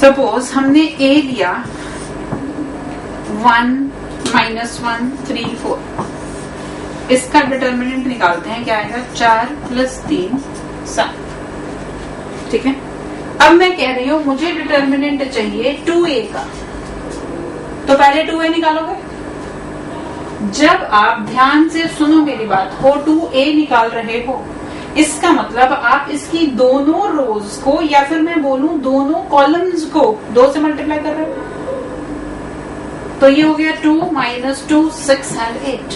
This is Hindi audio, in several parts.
सपोज हमने ए लिया 1 -1 3 4, इसका डिटर्मिनेंट निकालते हैं, क्या आएगा 4 + 3 7। ठीक है, अब मैं कह रही हूं मुझे डिटर्मिनेंट चाहिए 2a का, तो पहले 2a निकालोगे। जब आप ध्यान से सुनो मेरी बात को, 2a निकाल रहे हो, इसका मतलब आप इसकी दोनों रोज को या फिर मैं बोलूं दोनों कॉलम्स को 2 से मल्टीप्लाई कर रहे हो। तो ये हो गया 2 - 2 6 और 8।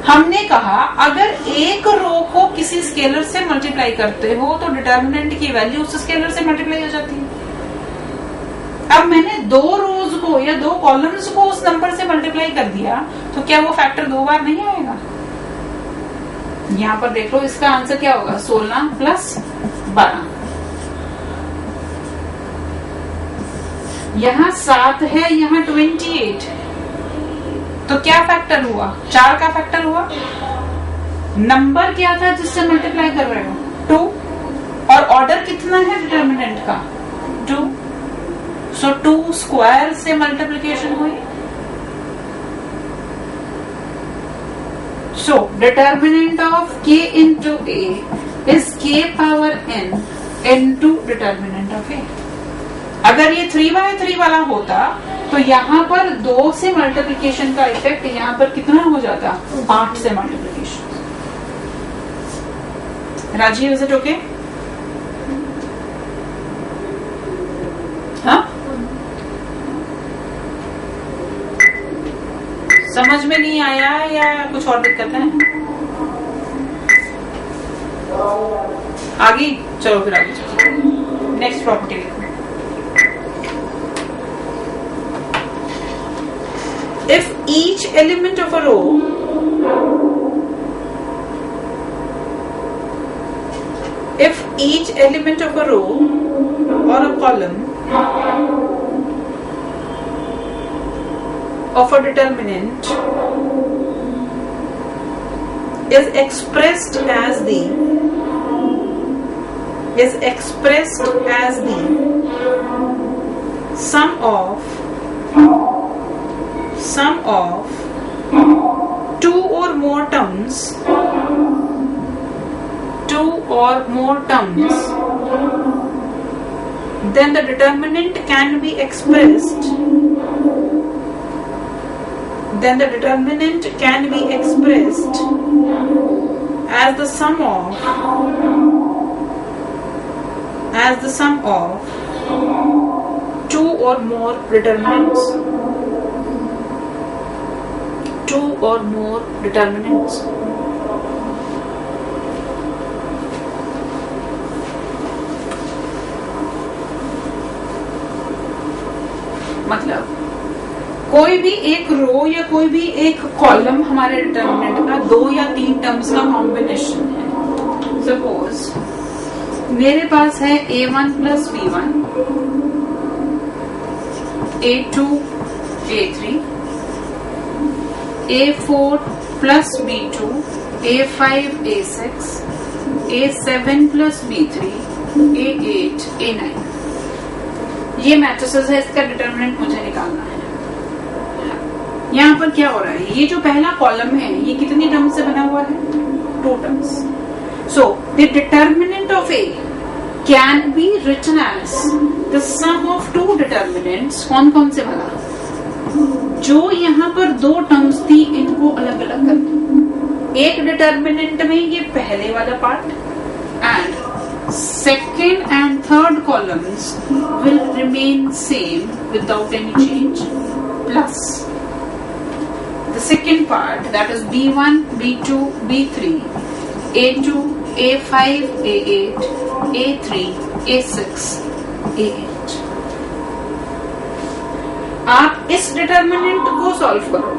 हमने कहा अगर एक रो को किसी स्केलर से मल्टीप्लाई करते हो तो डिटर्मिनेंट की वैल्यू उस स्केलर से मल्टीप्लाई हो जाती है। अब मैंने 2 रोज को या 2 कॉलम्स को उस नंबर से मल्टीप्लाई कर दिया, तो क्या वो फैक्टर 2 बार नहीं आएगा? यहां पर देख लो, इसका आंसर क्या होगा 16 + 12। यहां 7 है, यहां 28, तो क्या फैक्टर हुआ? 4 का फैक्टर हुआ। नंबर क्या था जिससे मल्टीप्लाई कर रहे हो? 2, और ऑर्डर कितना है डिटर्मिनेंट का? 2। सो 2 स्क्वायर से मल्टीप्लिकेशन हुई। So determinant of k into a is k power n into determinant of a। अगर ये 3/3 वाला होता तो यहाँ पर 2 से मल्टीप्लिकेशन का इफेक्ट यहाँ पर कितना हो जाता? 8 से multiplication. Rajiv, is it okay? हाँ, समझ में नहीं आया या कुछ और दिक्कत है? आगे चलो, फिर आगे चलो। नेक्स्ट प्रॉपर्टी लिखो। If each element of a row or a column of a determinant is expressed as the sum of 2 or more terms, then the determinant can be expressed as the sum of 2 or more determinants. मतलब कोई भी एक रो या कोई भी एक कॉलम हमारे डिटर्मिनेंट का 2 या 3 टर्म्स का कॉम्बिनेशन है। सपोज मेरे पास है a1 + b1, a2 a3, a4 + b2, a5 a6, a7 + b3, a8 a9। ये मैट्रिसेस है, इसका डिटर्मिनेंट मुझे निकालना है। यहाँ पर क्या हो रहा है, ये जो पहला कॉलम है ये कितनी टर्म्स से बना हुआ है? 2 terms. So the determinant of A can be written as the sum of 2 determinants. कौन कौन से बना? जो यहाँ पर 2 टर्म्स थी इनको अलग अलग कर दो। एक डिटर्मिनेंट में ये पहले वाला part and second and third columns will remain same without any change, plus the second part, that is b1 b2 b3 a2 a5 a8 a3 a6 a8। आप इस डिटर्मिनेंट को सॉल्व करो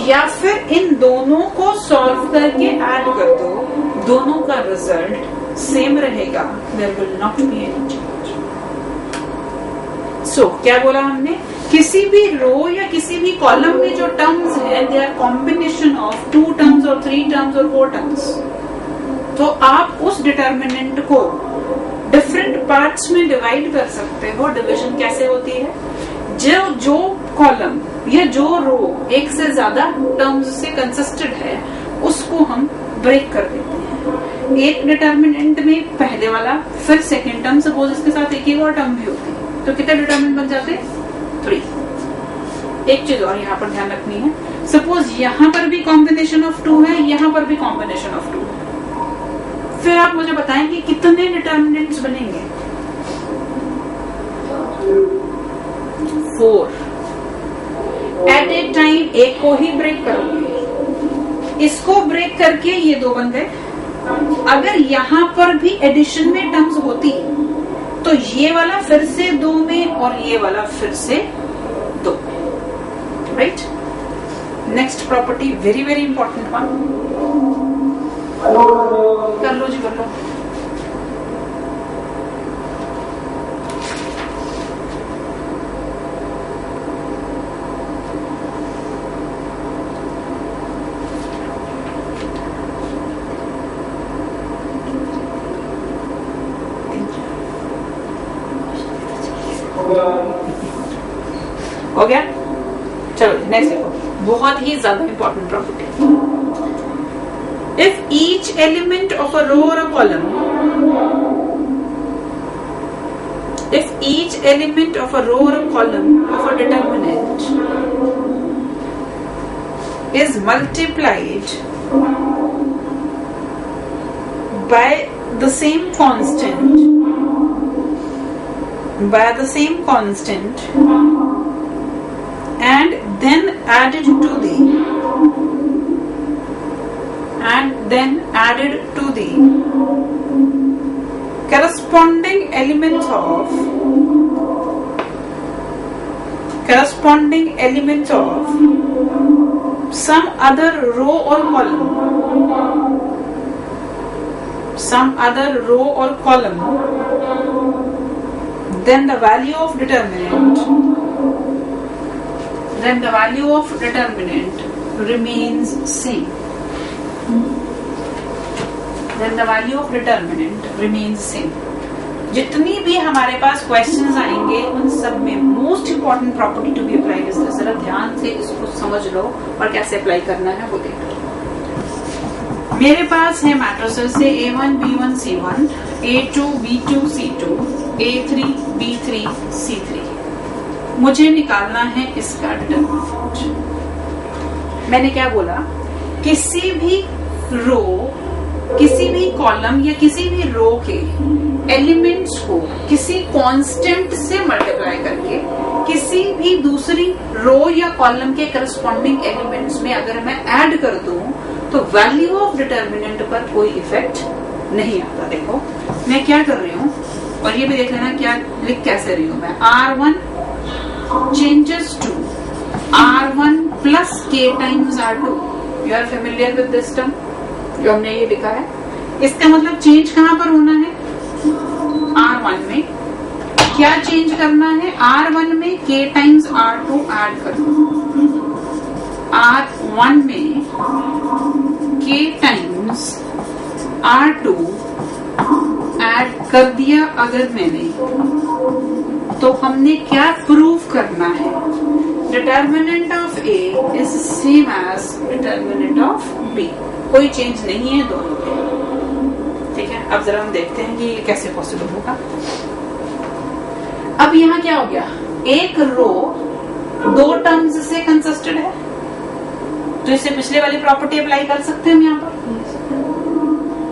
या फिर इन दोनों को सॉल्व करके ऐड कर दो, दोनों का रिजल्ट सेम रहेगा। There will not be any change. So क्या बोला हमने? किसी भी रो या किसी भी कॉलम में जो टर्म्स है they are combination of 2 terms और 3 टर्म्स और 4 टर्म्स। तो आप उस डिटर्मिनेंट को डिफरेंट पार्ट्स में डिवाइड कर सकते हो। डिवीजन कैसे होती है, जो कॉलम या जो रो एक से ज्यादा टर्म्स से कंसिस्टेड है उसको हम ब्रेक कर देते हैं। एक डिटर्मिनेंट में पहले वाला, फिर सेकेंड टर्म, सपोज इसके साथ एक और टर्म भी होती है तो कितने डिटर्मिनेंट बन जाते हैं, 3। एक चीज और यहाँ पर ध्यान रखनी है, सपोज यहाँ पर भी कॉम्बिनेशन ऑफ 2 है, यहाँ पर भी कॉम्बिनेशन ऑफ 2 है, फिर आप मुझे बताएं कि कितने डिटर्मिनेंट्स बनेंगे, 4। एट ए टाइम एक को ही ब्रेक करोगे, इसको ब्रेक करके ये 2 बन गए। अगर यहाँ पर भी एडिशन में टर्म्स होती तो ये वाला फिर से 2 में और ये वाला फिर से 2, right. Next property, very very important one, कर लो जी, कर लो। हो गया, चलो नेक्स्ट देखो, बहुत ही ज्यादा important property. If each element of a row और a column, if each element of a row or a column of a determinant is multiplied by the same constant, and then added to the corresponding element of some other row or column, then the value of determinant remains same. जितनी भी हमारे पास क्वेश्चंस आएंगे उन सब में most important property to be applied is this. जरा ध्यान से इसको समझ लो और कैसे अप्लाई करना है वो देखो। मेरे पास है मैट्रिसेस से A1 B1 C1, A2 B2 C2, A3 B3 C3। मुझे निकालना है इसका डिटरमिनेंट। मैंने क्या बोला, किसी भी रो, किसी भी कॉलम या किसी भी रो के एलिमेंट्स को किसी कांस्टेंट से मल्टीप्लाई करके किसी भी दूसरी रो या कॉलम के करस्पॉन्डिंग एलिमेंट्स में अगर मैं ऐड कर दूं तो वैल्यू ऑफ डिटरमिनेंट पर कोई इफेक्ट नहीं आता। देखो मैं क्या कर रही हूँ, और ये भी देख लेना क्या लिख कैसे रही हूँ मैं। R1 changes to R1 plus K times R2। You are familiar with this term? जो हमने ये लिखा है, इसका मतलब चेंज कहाँ पर होना है, R1 में। क्या चेंज करना है, R1 में K टाइम्स R2 ऐड कर दो। R1 में K टाइम्स R2 ऐड कर दिया अगर मैंने, तो हमने क्या प्रूव करना है, determinant of A is same as determinant of B। कोई चेंज नहीं है दोनों में, ठीक है। अब जरा हम देखते हैं कि ये कैसे पॉसिबल होगा। अब यहाँ क्या हो गया, एक रो 2 टर्म्स से कंसिस्टेड है, तो इसे पिछले वाली प्रॉपर्टी अप्लाई कर सकते हैं हम यहाँ पर।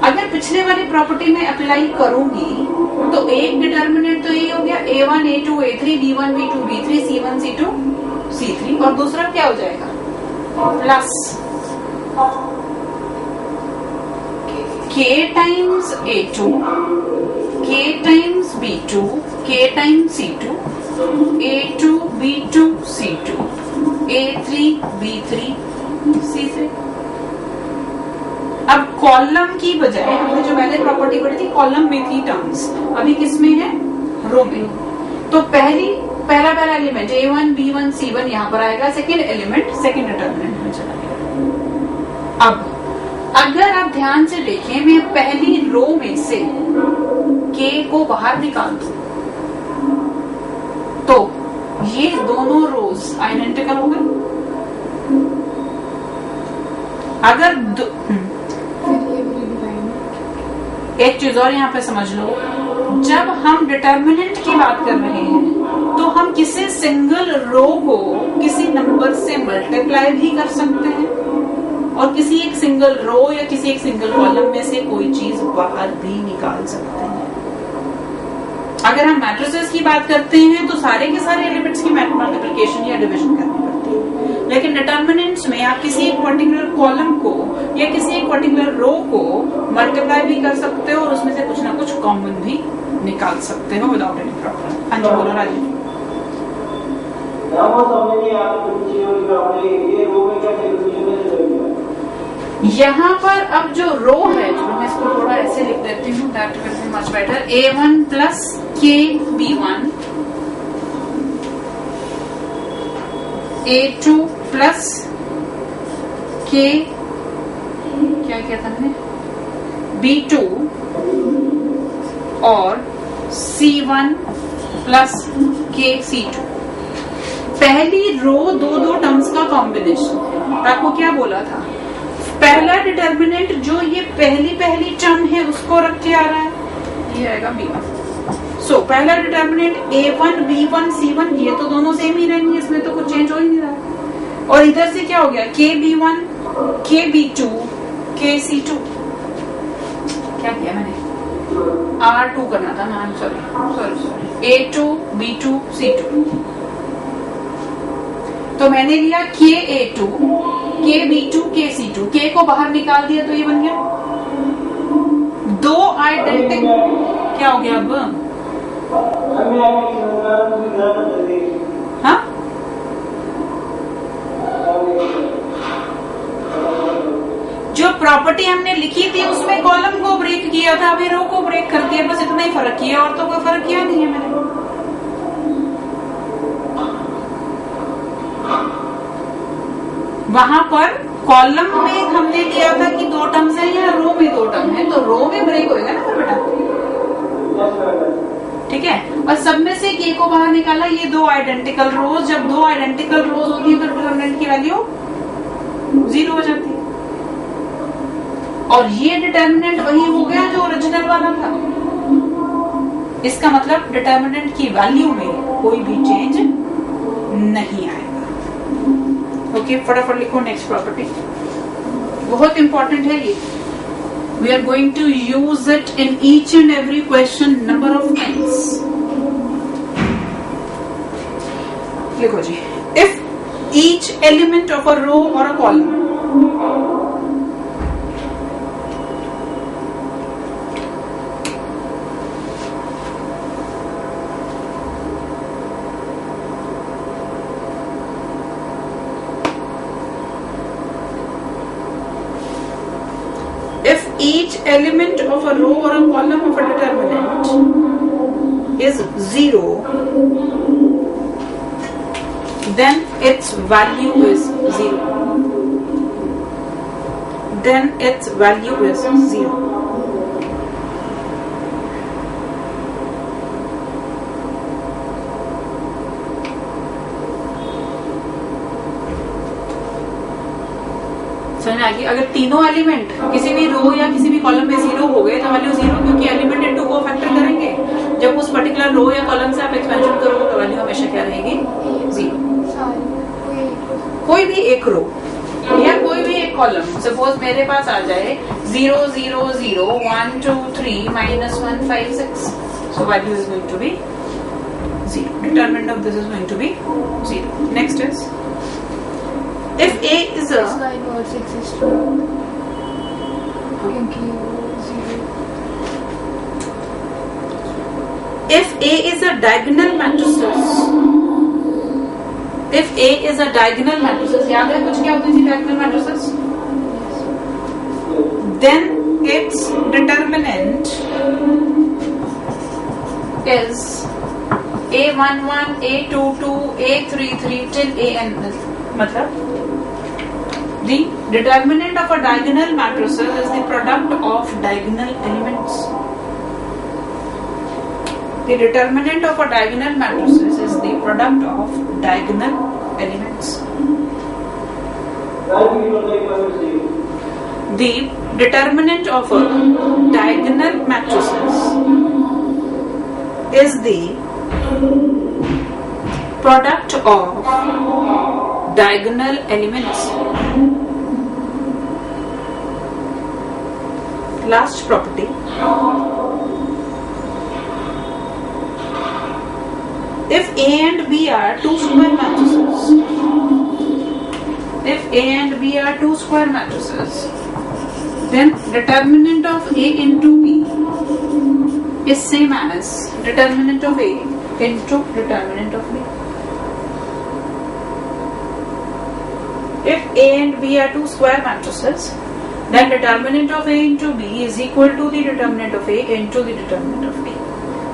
अगर पिछले वाली प्रॉपर्टी में अप्लाई करूंगी तो एक डिटर्मिनेंट तो ये हो गया A1 A2 A3 B1 B2 B3 C1 C2 C3, और दूसरा क्या हो जाएगा, plus K times A2 K times B2 K times C2 A2 B2 C2 A3 B3 C3। अब कॉलम की बजाय हमने जो पहले प्रॉपर्टी पढ़ी थी कॉलम में थी टर्म्स, अभी किसमें है, रो में। तो पहला एलिमेंट A1 B1 C1 यहाँ पर आएगा, सेकेंड एलिमेंट सेकेंड डिटर्मिनेंट में चला गया। अब अगर आप ध्यान से देखें, मैं पहली रो में से k को बाहर निकाल दूं तो ये दोनों रोज आइडेंटिकल हो गए। अगर एक चीज और यहाँ पे समझ लो, जब हम डिटर्मिनेंट की बात कर रहे हैं तो हम किसी सिंगल रो को किसी नंबर से मल्टीप्लाई भी कर सकते हैं और किसी एक सिंगल रो या किसी एक सिंगल कॉलम में से कोई चीज बाहर भी निकाल सकते हैं। अगर हम मैट्रिसेस की बात करते हैं तो सारे के सारे एलिमेंट्स की मल्टीप्लिकेशन या डिवीजन करनी पड़ती है, लेकिन डिटर्मिनेंट्स में आप किसी एक पर्टिकुलर कॉलम को या किसी एक पर्टिकुलर रो को मल्टीप्लाई भी कर सकते हो और उसमें से कुछ ना कुछ कॉमन भी निकाल सकते हो विदाउट एनी प्रॉब्लम। हाँ जी बोलो राजीव। यहाँ पर अब जो रो है, जो मैं इसको थोड़ा ऐसे लिख देती हूँ, that will be much better. A1 plus KB1, A2 plus K, क्या कहता है, B2 और C1 प्लस KC2। पहली रो दो टर्म्स का कॉम्बिनेशन है। आपको क्या बोला था, पहला डिटर्मिनेंट जो ये पहली टर्म है उसको रख के आ रहा है, ये आएगा B1। सो पहला डिटर्मिनेंट A1 B1 C1 ये तो दोनों सेम ही रहेंगे, इसमें तो कुछ चेंज हो ही नहीं रहा। और इधर से क्या हो गया, KB1 KB2 KC2। क्या किया मैंने, R2 करना था ma'am, sorry A2 B2 C2। तो मैंने लिया KA2 KB2 KC2, K को बाहर निकाल दिया तो ये बन गया दो आइडेंटिकल। क्या हो गया अब, हाँ जो प्रॉपर्टी हमने लिखी थी उसमें कॉलम को ब्रेक किया था, अभी रो को ब्रेक कर दिया, बस इतना ही फर्क किया और तो कोई फर्क किया नहीं है मैंने। वहां पर कॉलम में हमने लिया था कि दो टर्म्स है या रो में दो टर्म है, तो रो में ब्रेक होएगा ना बेटा, ठीक है। और सब में से के को बाहर निकाला, ये दो आइडेंटिकल रोज, जब दो आइडेंटिकल रोज होती है तो डिटरमिनेंट की वैल्यू 0 हो जाती है। और ये डिटरमिनेंट वही हो गया जो ओरिजिनल वाला था। इसका मतलब डिटरमिनेंट की वैल्यू में कोई भी चेंज नहीं आएगा। ओके, फटाफट लिखो नेक्स्ट प्रॉपर्टी, बहुत इंपॉर्टेंट है ये। We are going to use it in each and every question number of times. लिखो जी, if each element of a row और a column each element of a row or a column of a determinant is 0, then its value is 0. Then its value is 0. अगर तीनों एलिमेंट किसी भी रो या किसी भी कॉलम में 0 हो गए तो वैल्यू 0, क्योंकि एलिमेंट इनटू को फैक्टर करेंगे। जब उस पर्टिकुलर रो या कॉलम से आप एक्सपेंशन करोगे तो वैल्यू हमेशा क्या रहेगी, 0। कोई भी एक रो या कोई भी एक कॉलम, सपोज मेरे पास आ जाए 0 0 0 1 2 3 -1 5 6, so value is going to be 0. Determinant of this is going to be 0. Next is, if A is a if A is a diagonal matrices, if A is a diagonal matrices, याद है कुछ क्या होती थी diagonal matrices? Then its determinant is A11 A22 A33 till AN। मतलब The determinant of a diagonal matrix is the product of diagonal elements. The determinant of a diagonal matrix is the product of diagonal elements. The determinant of a diagonal matrices is the product of diagonal elements. Last property. If A and B are two square matrices, then determinant of A into B is same as determinant of A into determinant of B. If A and B are two square matrices, then determinant of A into B is equal to the determinant of A into the determinant of B.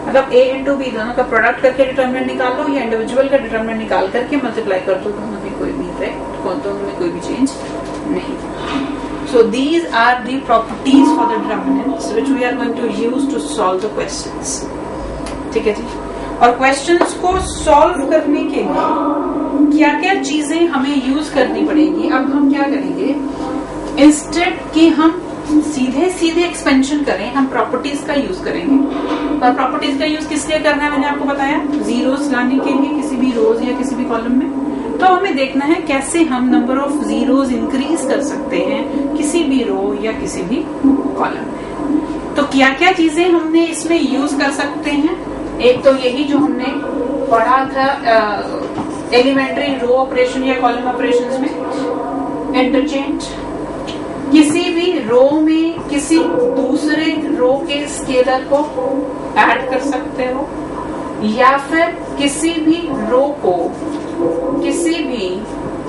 मतलब A into B दोनों का प्रोडक्ट करके डिटर्मिनेंट निकाल लो या इंडिविजुअल का डिटर्मिनेंट निकाल करके मल्टीप्लाई कर दो, दोनों में कोई भी इफेक्ट, दोनों में कोई भी चेंज नहीं. So these are the properties for the determinants which we are going to use to solve the questions. ठीक है जी. और क्वेश्चंस को सॉल्व करने के लिए क्या क्या चीजें हमें यूज करनी पड़ेगी. अब हम क्या करेंगे, इंस्टेड कि हम सीधे सीधे एक्सपेंशन करें, हम प्रॉपर्टीज का यूज करेंगे. और प्रॉपर्टीज का यूज किस लिए करना है मैंने आपको बताया, जीरोस लाने के लिए किसी भी रोज या किसी भी कॉलम में. तो हमें देखना है कैसे हम नंबर ऑफ जीरोस इंक्रीज कर सकते हैं किसी भी रो या किसी भी कॉलम में. तो क्या क्या चीजें हमने इसमें यूज कर सकते हैं. एक तो यही जो हमने पढ़ा था एलिमेंट्री रो ऑपरेशन या कॉलम ऑपरेशंस में, इंटरचेंज. किसी भी रो में किसी दूसरे रो के स्केलर को ऐड कर सकते हो, या फिर किसी भी रो को किसी भी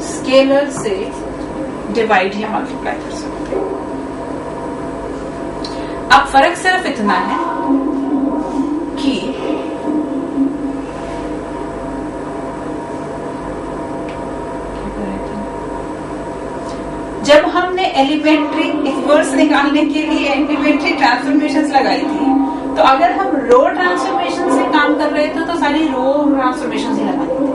स्केलर से डिवाइड या मल्टीप्लाई कर सकते हो. अब फर्क सिर्फ इतना है कि जब हमने एलिमेंट्री इक्वर्स निकालने के लिए एलिमेंट्री ट्रांसफॉर्मेशंस लगाई थी, तो अगर हम रो ट्रांसफॉर्मेशन से काम कर रहे थे तो सारी रो ट्रांसफॉर्मेशन ही लगानी थी.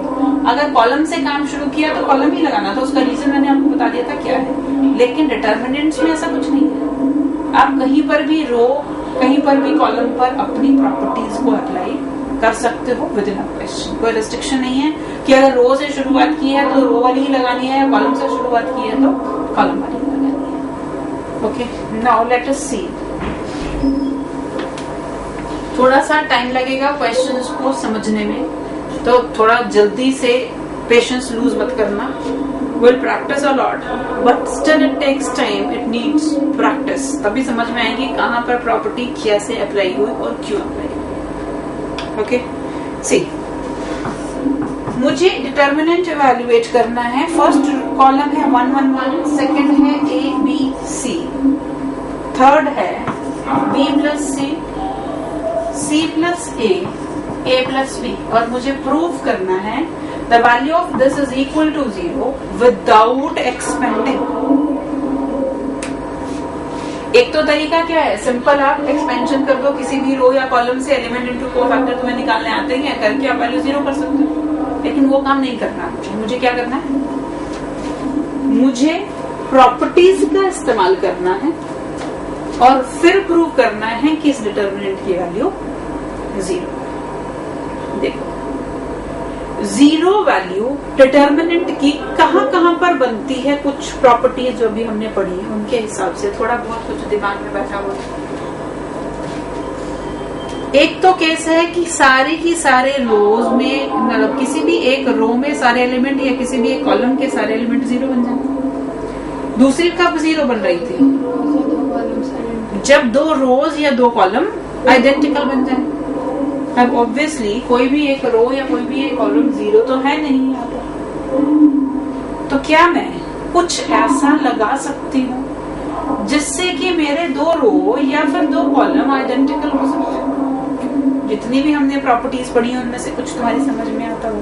अगर कॉलम से काम शुरू किया तो कॉलम ही लगाना था. उसका रीजन मैंने आपको बता दिया था क्या है. लेकिन डिटर्मिनेंट्स में ऐसा कुछ नहीं है. आप कहीं पर भी रो, कहीं पर भी कॉलम पर अपनी प्रॉपर्टीज को अप्लाई कर सकते हो विद इन अ क्वेश्चन. कोई रेस्ट्रिक्शन नहीं है कि अगर रो से शुरुआत की है तो रो वाली ही लगानी है, कॉलम से शुरुआत की है तो कॉलम वाली लगानी है. ओके, नाउ लेट अस सी. थोड़ा सा टाइम लगेगा क्वेश्चंस को समझने में, तो थोड़ा जल्दी से पेशेंस लूज मत करना. We'll practice a lot, but still it takes time. It needs practice. तभी समझ में आएगी कहाँ पर प्रॉपर्टी कैसे अप्लाई हुई और क्यों अप्लाई हुई. ओके, सी. मुझे डिटर्मिनेंट इवैल्यूएट करना है. फर्स्ट कॉलम है 1 1 1, सेकंड है A B C, थर्ड है B plus C plus A plus B. और मुझे प्रूव करना है the value of this is equal to 0 without expanding. एक तो तरीका क्या है, सिंपल आप एक्सपेंशन कर दो किसी भी रो या कॉलम से, एलिमेंट इनटू कोफैक्टर तुम्हें निकालने आते ही हैं, करके आप वैल्यू 0 कर सकते हो. लेकिन वो काम नहीं करना मुझे क्या करना है, मुझे प्रॉपर्टीज का इस्तेमाल करना है और फिर प्रूव करना है कि इस डिटर्मिनेंट की वैल्यू 0. देखो, 0 वैल्यू डिटर्मिनेंट की कहां पर बनती है, कुछ प्रॉपर्टीज जो भी हमने पढ़ी है उनके हिसाब से थोड़ा बहुत कुछ दिमाग में बैठा हुआ. एक तो केस है कि सारे की सारे रोज में, मतलब किसी भी एक रो में सारे एलिमेंट या किसी भी एक कॉलम के सारे एलिमेंट 0 बन जाए. दूसरी कब 0 बन रही थी, जब 2 रोज या 2 कॉलम आइडेंटिकल बन जाए. अब ऑब्वियसली कोई भी एक रो या कोई भी एक कॉलम 0 तो है नहीं यहाँ पर. तो क्या मैं कुछ ऐसा लगा सकती हूँ जिससे कि मेरे 2 रो या फिर 2 कॉलम आइडेंटिकल हो सकते हैं. जितनी भी हमने प्रॉपर्टीज पढ़ी हैं उनमें से कुछ तुम्हारी समझ में आता हो.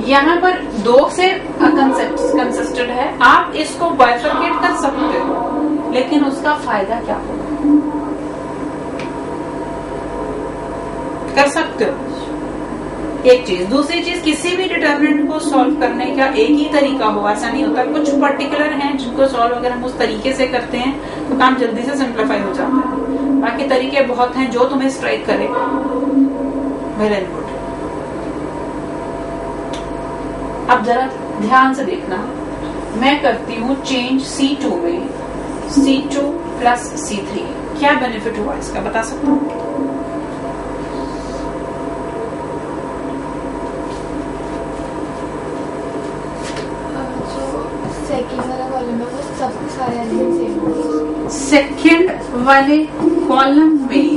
यहाँ पर 2 से कंसिस्टेड है, आप इसको बाइफरकेट कर सकते हो, लेकिन उसका फायदा क्या होगा? कर सकते हो एक चीज। दूसरी चीज, किसी भी डिटर्मिनेंट को सॉल्व करने का एक ही तरीका हो ऐसा नहीं होता। कुछ पर्टिकुलर हैं जिनको सॉल्व अगर हम उस तरीके से करते हैं तो काम जल्दी से सिंप्लीफाई हो जाता है। बाकी तरीके बहुत हैं, जो तुम्हें स्ट्राइक करे वेरी गुड। अब जरा ध्यान से देखना, मैं करती हूँ चेंज C2 में C2 प्लस C3। क्या बेनिफिट हुआ इसका बता सकता हूँ? सेकेंड वाले कॉलम में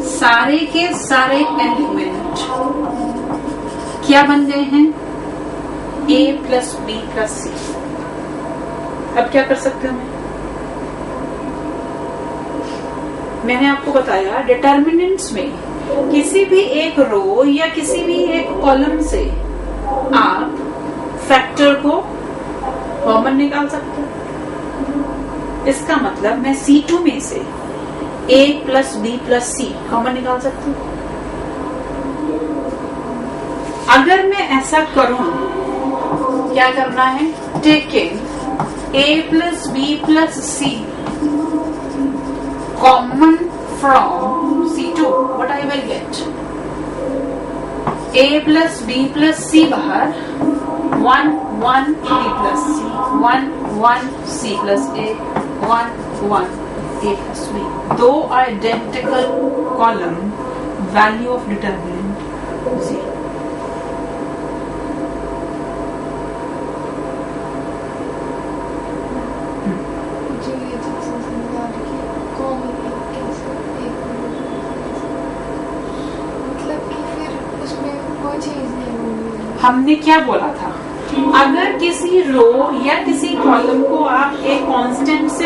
सारे के सारे एलिमेंट क्या बन गए हैं? A plus B plus C। अब क्या कर सकते हो? मैंने आपको बताया डिटर्मिनेंट्स में किसी भी एक रो या किसी भी एक कॉलम से आप फैक्टर को कॉमन निकाल सकते हो। इसका मतलब मैं C2 में से A plus B plus C common निकाल सकती हूँ। अगर मैं ऐसा करूं, क्या करना है? Taking A plus B plus C common from C2, what I will get? A plus B plus C बाहर, 1 1 B plus C, 1 1 C plus A, 1 1 A plus B। दो identical column, value of determinant 0। हमने क्या बोला था? अगर किसी रो या किसी कॉलम को आप एक कांस्टेंट से